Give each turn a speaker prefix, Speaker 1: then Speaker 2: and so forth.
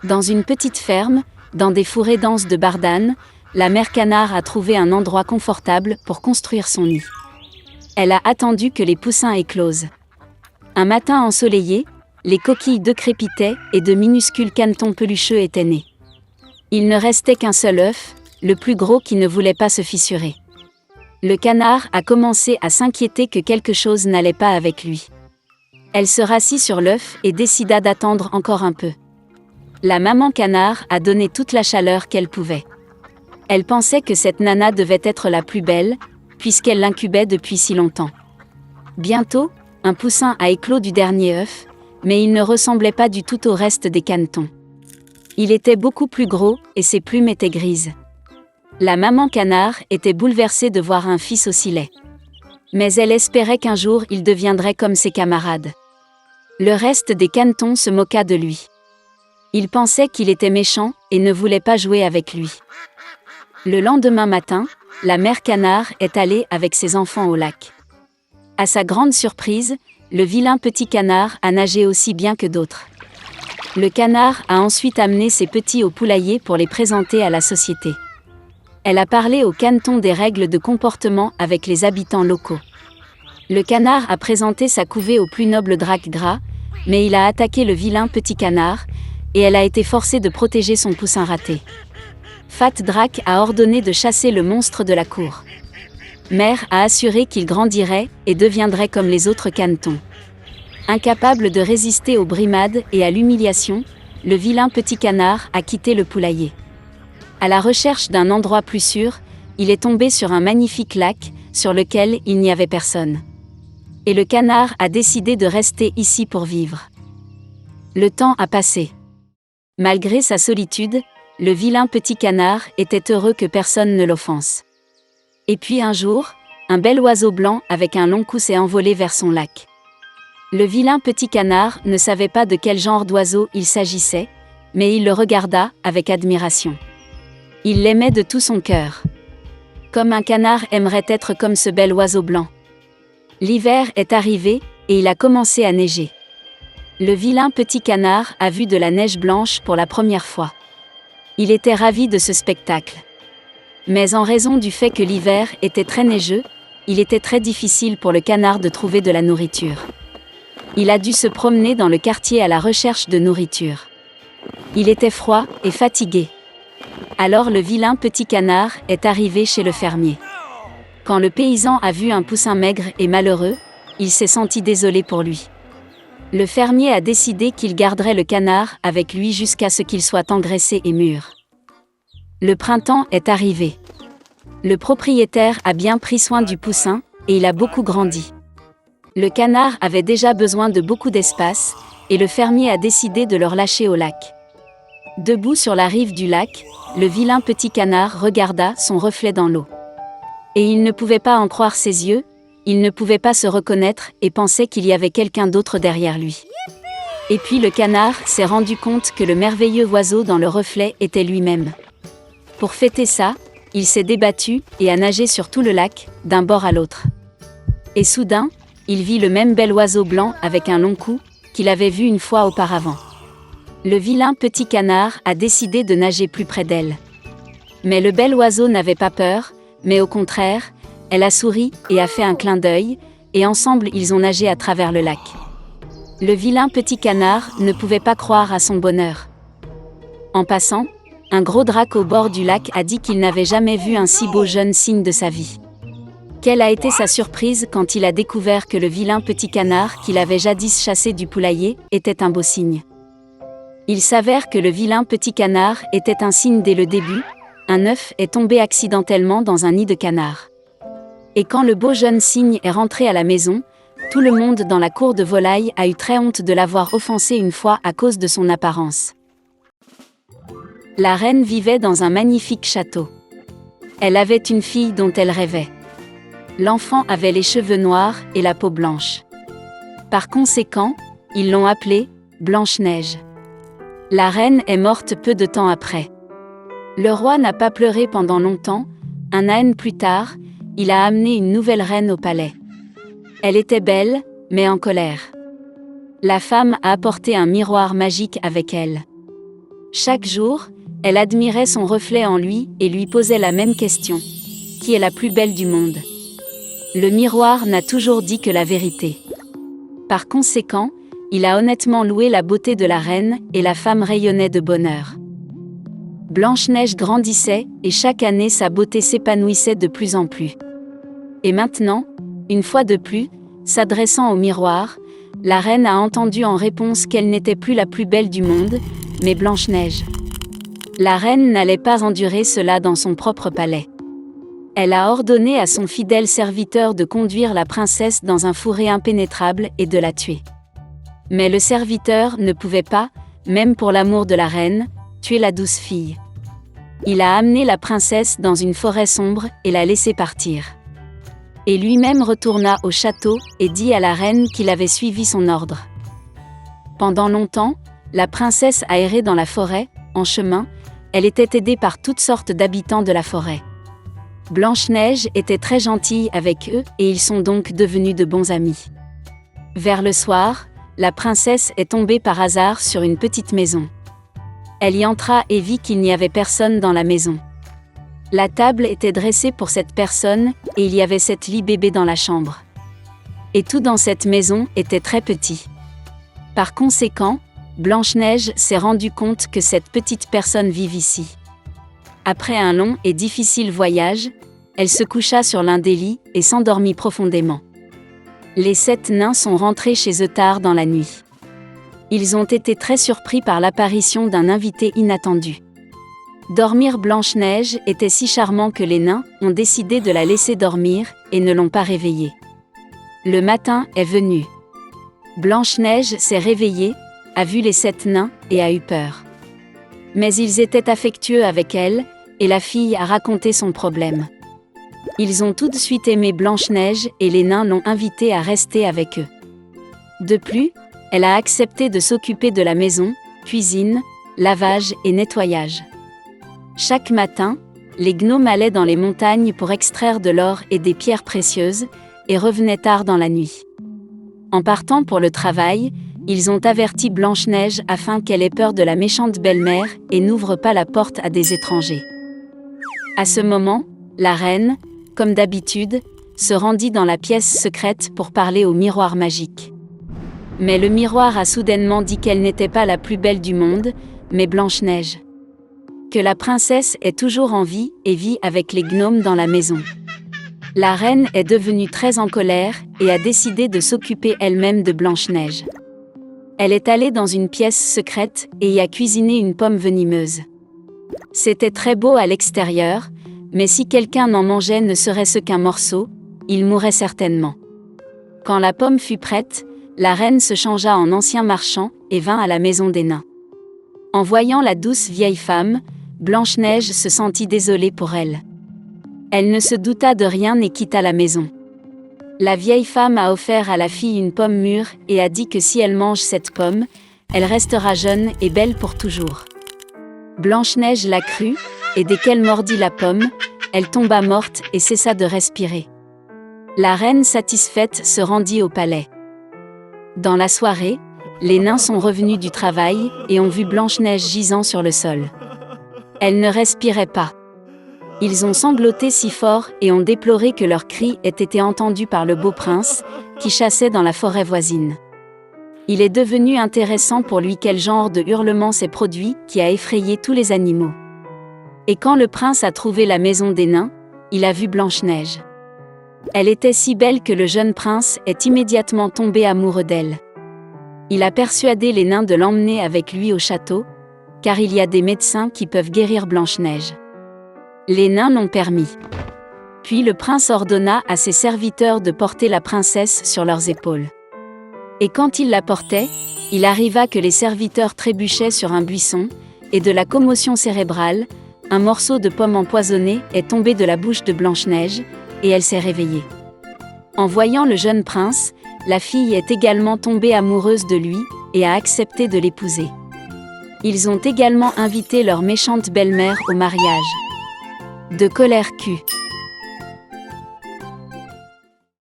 Speaker 1: Dans une petite ferme, dans des fourrés denses de bardanes, la mère canard a trouvé un endroit confortable pour construire son nid. Elle a attendu que les poussins éclosent. Un matin ensoleillé, les coquilles d'œufs crépitaient et de minuscules canetons pelucheux étaient nés. Il ne restait qu'un seul œuf, le plus gros qui ne voulait pas se fissurer. Le canard a commencé à s'inquiéter que quelque chose n'allait pas avec lui. Elle se rassit sur l'œuf et décida d'attendre encore un peu. La maman canard a donné toute la chaleur qu'elle pouvait. Elle pensait que cette nana devait être la plus belle, puisqu'elle l'incubait depuis si longtemps. Bientôt, un poussin a éclos du dernier œuf, mais il ne ressemblait pas du tout au reste des canetons. Il était beaucoup plus gros et ses plumes étaient grises. La maman canard était bouleversée de voir un fils aussi laid. Mais elle espérait qu'un jour il deviendrait comme ses camarades. Le reste des canetons se moqua de lui. Il pensait qu'il était méchant et ne voulait pas jouer avec lui. Le lendemain matin, la mère canard est allée avec ses enfants au lac. À sa grande surprise, le vilain petit canard a nagé aussi bien que d'autres. Le canard a ensuite amené ses petits au poulailler pour les présenter à la société. Elle a parlé au caneton des règles de comportement avec les habitants locaux. Le canard a présenté sa couvée au plus noble drac gras, mais il a attaqué le vilain petit canard, et elle a été forcée de protéger son poussin raté. Fat Drac a ordonné de chasser le monstre de la cour. Mère a assuré qu'il grandirait et deviendrait comme les autres canetons. Incapable de résister aux brimades et à l'humiliation, le vilain petit canard a quitté le poulailler. À la recherche d'un endroit plus sûr, il est tombé sur un magnifique lac, sur lequel il n'y avait personne. Et le canard a décidé de rester ici pour vivre. Le temps a passé. Malgré sa solitude, le vilain petit canard était heureux que personne ne l'offense. Et puis un jour, un bel oiseau blanc avec un long cou s'est envolé vers son lac. Le vilain petit canard ne savait pas de quel genre d'oiseau il s'agissait, mais il le regarda avec admiration. Il l'aimait de tout son cœur. Comme un canard aimerait être comme ce bel oiseau blanc. L'hiver est arrivé, et il a commencé à neiger. Le vilain petit canard a vu de la neige blanche pour la première fois. Il était ravi de ce spectacle. Mais en raison du fait que l'hiver était très neigeux, il était très difficile pour le canard de trouver de la nourriture. Il a dû se promener dans le quartier à la recherche de nourriture. Il était froid et fatigué. Alors le vilain petit canard est arrivé chez le fermier. Quand le paysan a vu un poussin maigre et malheureux, il s'est senti désolé pour lui. Le fermier a décidé qu'il garderait le canard avec lui jusqu'à ce qu'il soit engraissé et mûr. Le printemps est arrivé. Le propriétaire a bien pris soin du poussin, et il a beaucoup grandi. Le canard avait déjà besoin de beaucoup d'espace, et le fermier a décidé de le relâcher au lac. Debout sur la rive du lac, le vilain petit canard regarda son reflet dans l'eau. Et il ne pouvait pas en croire ses yeux, il ne pouvait pas se reconnaître et pensait qu'il y avait quelqu'un d'autre derrière lui. Et puis le canard s'est rendu compte que le merveilleux oiseau dans le reflet était lui-même. Pour fêter ça, il s'est débattu et a nagé sur tout le lac, d'un bord à l'autre. Et soudain, il vit le même bel oiseau blanc avec un long cou, qu'il avait vu une fois auparavant. Le vilain petit canard a décidé de nager plus près d'elle. Mais le bel oiseau n'avait pas peur, mais au contraire, elle a souri et a fait un clin d'œil, et ensemble ils ont nagé à travers le lac. Le vilain petit canard ne pouvait pas croire à son bonheur. En passant, un gros drac au bord du lac a dit qu'il n'avait jamais vu un si beau jeune cygne de sa vie. Quelle a été sa surprise quand il a découvert que le vilain petit canard qu'il avait jadis chassé du poulailler était un beau cygne. Il s'avère que le vilain petit canard était un cygne dès le début, un œuf est tombé accidentellement dans un nid de canard. Et quand le beau jeune cygne est rentré à la maison, tout le monde dans la cour de volaille a eu très honte de l'avoir offensé une fois à cause de son apparence. La reine vivait dans un magnifique château. Elle avait une fille dont elle rêvait. L'enfant avait les cheveux noirs et la peau blanche. Par conséquent, ils l'ont appelée Blanche-Neige. La reine est morte peu de temps après. Le roi n'a pas pleuré pendant longtemps, un an plus tard, il a amené une nouvelle reine au palais. Elle était belle, mais en colère. La femme a apporté un miroir magique avec elle. Chaque jour, elle admirait son reflet en lui et lui posait la même question. Qui est la plus belle du monde ? Le miroir n'a toujours dit que la vérité. Par conséquent, il a honnêtement loué la beauté de la reine et la femme rayonnait de bonheur. Blanche-Neige grandissait et chaque année sa beauté s'épanouissait de plus en plus. Et maintenant, une fois de plus, s'adressant au miroir, la reine a entendu en réponse qu'elle n'était plus la plus belle du monde, mais Blanche-Neige. La reine n'allait pas endurer cela dans son propre palais. Elle a ordonné à son fidèle serviteur de conduire la princesse dans un fourré impénétrable et de la tuer. Mais le serviteur ne pouvait pas, même pour l'amour de la reine, tuer la douce fille. Il a amené la princesse dans une forêt sombre et l'a laissée partir. Et lui-même retourna au château et dit à la reine qu'il avait suivi son ordre. Pendant longtemps, la princesse a erré dans la forêt. En chemin, elle était aidée par toutes sortes d'habitants de la forêt. Blanche-Neige était très gentille avec eux et ils sont donc devenus de bons amis. Vers le soir, la princesse est tombée par hasard sur une petite maison. Elle y entra et vit qu'il n'y avait personne dans la maison. La table était dressée pour cette personne et il y avait 7 lits bébés dans la chambre. Et tout dans cette maison était très petit. Par conséquent, Blanche-Neige s'est rendue compte que cette petite personne vit ici. Après un long et difficile voyage, elle se coucha sur l'un des lits et s'endormit profondément. Les 7 nains sont rentrés chez eux tard dans la nuit. Ils ont été très surpris par l'apparition d'un invité inattendu. Dormir Blanche-Neige était si charmant que les nains ont décidé de la laisser dormir et ne l'ont pas réveillée. Le matin est venu. Blanche-Neige s'est réveillée, a vu les 7 nains et a eu peur. Mais ils étaient affectueux avec elle, et la fille a raconté son problème. Ils ont tout de suite aimé Blanche-Neige et les nains l'ont invitée à rester avec eux. De plus, elle a accepté de s'occuper de la maison, cuisine, lavage et nettoyage. Chaque matin, les gnomes allaient dans les montagnes pour extraire de l'or et des pierres précieuses, et revenaient tard dans la nuit. En partant pour le travail, ils ont averti Blanche-Neige afin qu'elle ait peur de la méchante belle-mère et n'ouvre pas la porte à des étrangers. À ce moment, la reine, comme d'habitude, se rendit dans la pièce secrète pour parler au miroir magique. Mais le miroir a soudainement dit qu'elle n'était pas la plus belle du monde, mais Blanche-Neige. Que la princesse est toujours en vie et vit avec les gnomes dans la maison. La reine est devenue très en colère et a décidé de s'occuper elle-même de Blanche-Neige. Elle est allée dans une pièce secrète et y a cuisiné une pomme venimeuse. C'était très beau à l'extérieur, mais si quelqu'un n'en mangeait ne serait-ce qu'un morceau, il mourrait certainement. Quand la pomme fut prête, la reine se changea en ancien marchand et vint à la maison des nains. En voyant la douce vieille femme, Blanche-Neige se sentit désolée pour elle. Elle ne se douta de rien et quitta la maison. La vieille femme a offert à la fille une pomme mûre et a dit que si elle mange cette pomme, elle restera jeune et belle pour toujours. Blanche-Neige la crut, et dès qu'elle mordit la pomme, elle tomba morte et cessa de respirer. La reine satisfaite se rendit au palais. Dans la soirée, les nains sont revenus du travail et ont vu Blanche-Neige gisant sur le sol. Elle ne respirait pas. Ils ont sangloté si fort et ont déploré que leurs cris aient été entendus par le beau prince, qui chassait dans la forêt voisine. Il est devenu intéressant pour lui quel genre de hurlement s'est produit qui a effrayé tous les animaux. Et quand le prince a trouvé la maison des nains, il a vu Blanche-Neige. Elle était si belle que le jeune prince est immédiatement tombé amoureux d'elle. Il a persuadé les nains de l'emmener avec lui au château, car il y a des médecins qui peuvent guérir Blanche-Neige. Les nains l'ont permis. Puis le prince ordonna à ses serviteurs de porter la princesse sur leurs épaules. Et quand il la portait, il arriva que les serviteurs trébuchaient sur un buisson, et de la commotion cérébrale, un morceau de pomme empoisonnée est tombé de la bouche de Blanche-Neige, et elle s'est réveillée. En voyant le jeune prince, la fille est également tombée amoureuse de lui, et a accepté de l'épouser. Ils ont également invité leur méchante belle-mère au mariage. De colère Q.